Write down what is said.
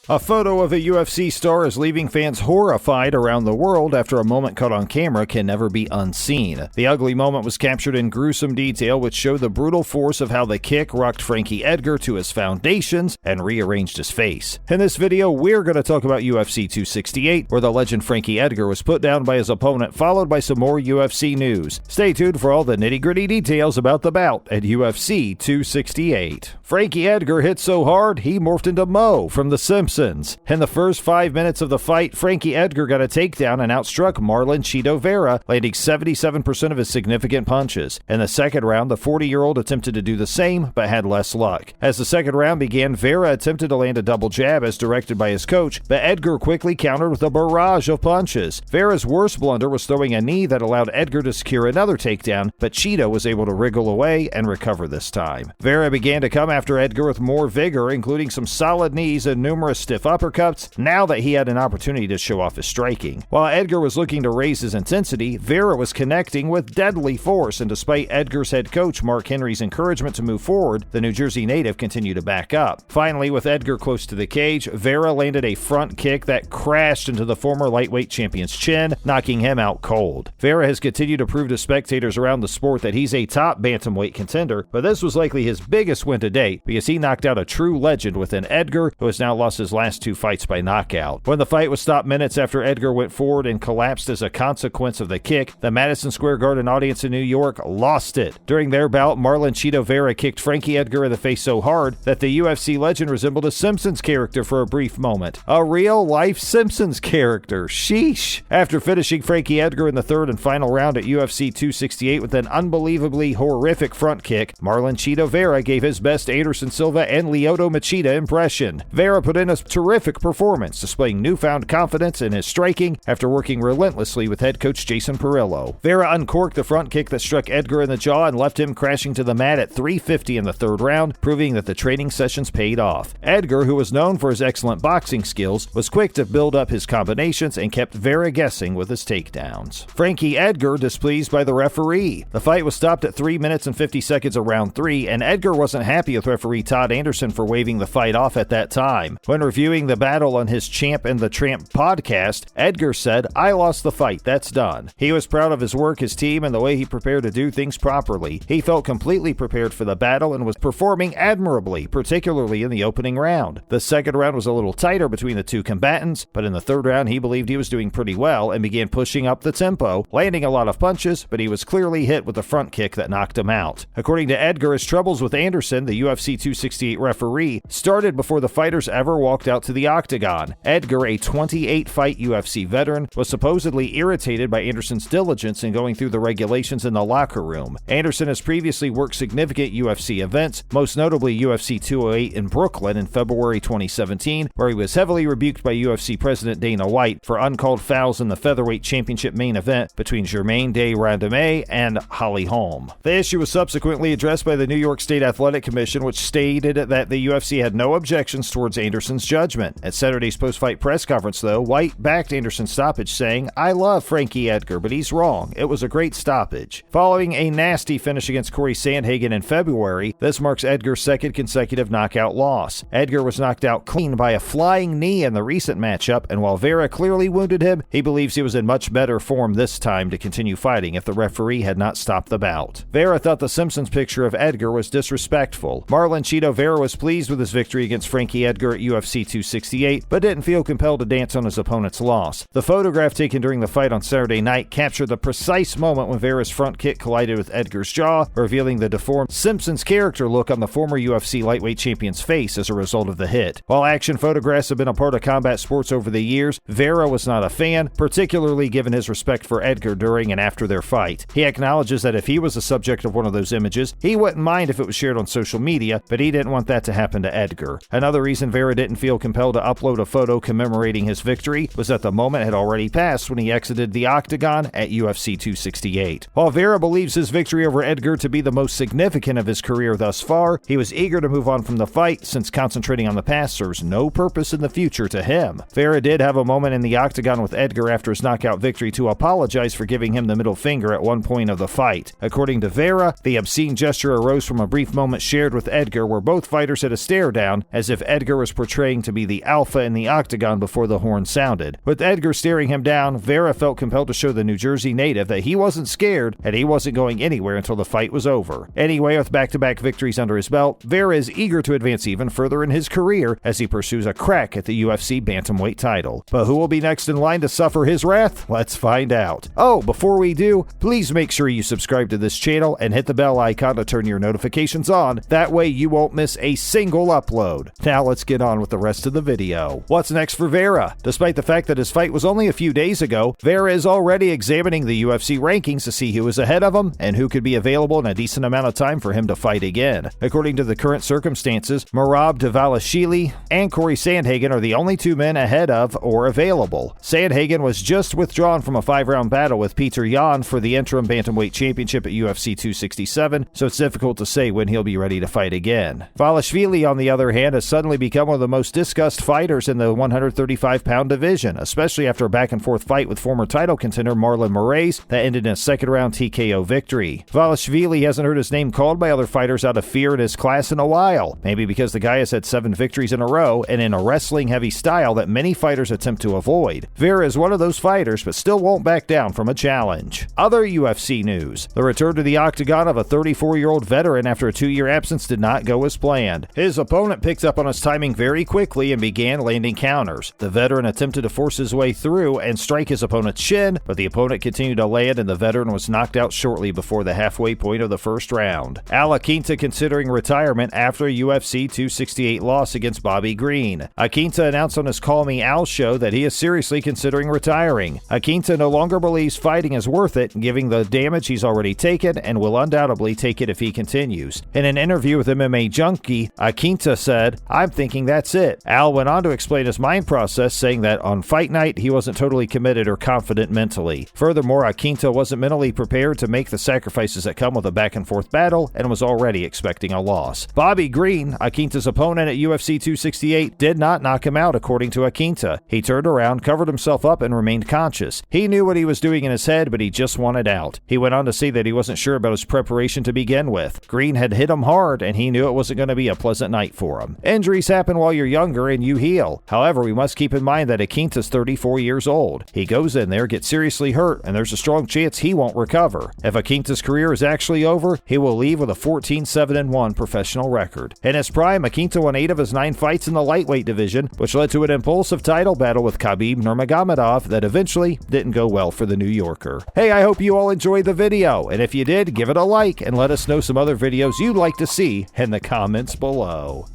A photo of a UFC star is leaving fans horrified around the world after a moment caught on camera can never be unseen. The ugly moment was captured in gruesome detail, which showed the brutal force of how the kick rocked Frankie Edgar to his foundations and rearranged his face. In this video, we're going to talk about UFC 268, where the legend Frankie Edgar was put down by his opponent, followed by some more UFC news. Stay tuned for all the nitty-gritty details about the bout at UFC 268. Frankie Edgar hit so hard, he morphed into Mo from The Simpsons. In the first 5 minutes of the fight, Frankie Edgar got a takedown and outstruck Marlon Vera, landing 77% of his significant punches. In the second round, the 40-year-old attempted to do the same, but had less luck. As the second round began, Vera attempted to land a double jab as directed by his coach, but Edgar quickly countered with a barrage of punches. Vera's worst blunder was throwing a knee that allowed Edgar to secure another takedown, but Cheeto was able to wriggle away and recover this time. Vera began to come after Edgar with more vigor, including some solid knees and numerous stiff uppercuts, now that he had an opportunity to show off his striking. While Edgar was looking to raise his intensity, Vera was connecting with deadly force, and despite Edgar's head coach Mark Henry's encouragement to move forward, the New Jersey native continued to back up. Finally, with Edgar close to the cage, Vera landed a front kick that crashed into the former lightweight champion's chin, knocking him out cold. Vera has continued to prove to spectators around the sport that he's a top bantamweight contender, but this was likely his biggest win to date because he knocked out a true legend within Edgar, who has now lost his last two fights by knockout. When the fight was stopped minutes after Edgar went forward and collapsed as a consequence of the kick, the Madison Square Garden audience in New York lost it. During their bout, Marlon Vera kicked Frankie Edgar in the face so hard that the UFC legend resembled a Simpsons character for a brief moment. A real-life Simpsons character. Sheesh. After finishing Frankie Edgar in the third and final round at UFC 268 with an unbelievably horrific front kick, Marlon Vera gave his best Anderson Silva and Lyoto Machida impression. Vera put in a terrific performance, displaying newfound confidence in his striking after working relentlessly with head coach Jason Perillo. Vera uncorked the front kick that struck Edgar in the jaw and left him crashing to the mat at 350 in the third round, proving that the training sessions paid off. Edgar, who was known for his excellent boxing skills, was quick to build up his combinations and kept Vera guessing with his takedowns. Frankie Edgar displeased by the referee. The fight was stopped at 3 minutes and 50 seconds of round 3, and Edgar wasn't happy with referee Todd Anderson for waving the fight off at that time. When reviewing the battle on his Champ and the Tramp podcast, Edgar said, "I lost the fight, that's done." He was proud of his work, his team, and the way he prepared to do things properly. He felt completely prepared for the battle and was performing admirably, particularly in the opening round. The second round was a little tighter between the two combatants, but in the third round he believed he was doing pretty well and began pushing up the tempo, landing a lot of punches, but he was clearly hit with a front kick that knocked him out. According to Edgar, his troubles with Anderson, the UFC 268 referee, started before the fighters ever walked out to the octagon. Edgar, a 28-fight UFC veteran, was supposedly irritated by Anderson's diligence in going through the regulations in the locker room. Anderson has previously worked significant UFC events, most notably UFC 208 in Brooklyn in February 2017, where he was heavily rebuked by UFC President Dana White for uncalled fouls in the featherweight championship main event between Germaine de Randamie and Holly Holm. The issue was subsequently addressed by the New York State Athletic Commission, which stated that the UFC had no objections towards Anderson's judgment. At Saturday's post-fight press conference, though, White backed Anderson's stoppage, saying, "I love Frankie Edgar, but he's wrong. It was a great stoppage." Following a nasty finish against Corey Sandhagen in February, this marks Edgar's second consecutive knockout loss. Edgar was knocked out clean by a flying knee in the recent matchup, and while Vera clearly wounded him, he believes he was in much better form this time to continue fighting if the referee had not stopped the bout. Vera thought the Simpsons picture of Edgar was disrespectful. Marlon Vera was pleased with his victory against Frankie Edgar at UFC 268, but didn't feel compelled to dance on his opponent's loss. The photograph taken during the fight on Saturday night captured the precise moment when Vera's front kick collided with Edgar's jaw, revealing the deformed Simpsons character look on the former UFC lightweight champion's face as a result of the hit. While action photographs have been a part of combat sports over the years, Vera was not a fan, particularly given his respect for Edgar during and after their fight. He acknowledges that if he was the subject of one of those images, he wouldn't mind if it was shared on social media, but he didn't want that to happen to Edgar. Another reason Vera didn't feel compelled to upload a photo commemorating his victory was that the moment had already passed when he exited the octagon at UFC 268. While Vera believes his victory over Edgar to be the most significant of his career thus far, he was eager to move on from the fight since concentrating on the past serves no purpose in the future to him. Vera did have a moment in the octagon with Edgar after his knockout victory to apologize for giving him the middle finger at one point of the fight. According to Vera, the obscene gesture arose from a brief moment shared with Edgar, where both fighters had a stare down, as if Edgar was portraying to be the alpha in the octagon before the horn sounded. With Edgar staring him down, Vera felt compelled to show the New Jersey native that he wasn't scared and he wasn't going anywhere until the fight was over. Anyway, with back-to-back victories under his belt, Vera is eager to advance even further in his career as he pursues a crack at the UFC bantamweight title. But who will be next in line to suffer his wrath? Let's find out. Oh, before we do, please make sure you subscribe to this channel and hit the bell icon to turn your notifications on. That way you won't miss a single upload. Now let's get on with the rest of the video. What's next for Vera? Despite the fact that his fight was only a few days ago, Vera is already examining the UFC rankings to see who is ahead of him and who could be available in a decent amount of time for him to fight again. According to the current circumstances, Merab Dvalishvili and Corey Sandhagen are the only two men ahead of or available. Sandhagen was just withdrawn from a 5-round battle with Peter Yan for the interim bantamweight championship at UFC 267, so it's difficult to say when he'll be ready to fight again. Dvalishvili, on the other hand, has suddenly become one of the most discussed fighters in the 135-pound division, especially after a back-and-forth fight with former title contender Marlon Vera that ended in a second-round TKO victory. Dvalishvili hasn't heard his name called by other fighters out of fear in his class in a while, maybe because the guy has had 7 victories in a row and in a wrestling-heavy style that many fighters attempt to avoid. Vera is one of those fighters, but still won't back down from a challenge. Other UFC news. The return to the octagon of a 34-year-old veteran after a 2-year absence did not go as planned. His opponent picked up on his timing very quickly and began landing counters. The veteran attempted to force his way through and strike his opponent's shin, but the opponent continued to land and the veteran was knocked out shortly before the halfway point of the first round. Al Iaquinta considering retirement after a UFC 268 loss against Bobby Green. Iaquinta announced on his Call Me Al show that he is seriously considering retiring. Iaquinta no longer believes fighting is worth it, given the damage he's already taken, and will undoubtedly take it if he continues. In an interview with MMA Junkie, Iaquinta said, "I'm thinking that's it." Al went on to explain his mind process, saying that on fight night he wasn't totally committed or confident mentally. Furthermore, Iaquinta wasn't mentally prepared to make the sacrifices that come with a back-and-forth battle and was already expecting a loss. Bobby Green, Iaquinta's opponent at UFC 268, did not knock him out, according to Iaquinta. He turned around, covered himself up, and remained conscious. He knew what he was doing in his head, but he just wanted out. He went on to say that he wasn't sure about his preparation to begin with. Green had hit him hard, and he knew it wasn't going to be a pleasant night for him. Injuries happen while you're younger and you heal. However, we must keep in mind that Iaquinta's 34 years old. He goes in there, gets seriously hurt, and there's a strong chance he won't recover. If Iaquinta's career is actually over, he will leave with a 14-7-1 professional record. In his prime, Iaquinta won 8 of his 9 fights in the lightweight division, which led to an impulsive title battle with Khabib Nurmagomedov that eventually didn't go well for the New Yorker. Hey, I hope you all enjoyed the video, and if you did, give it a like and let us know some other videos you'd like to see in the comments below.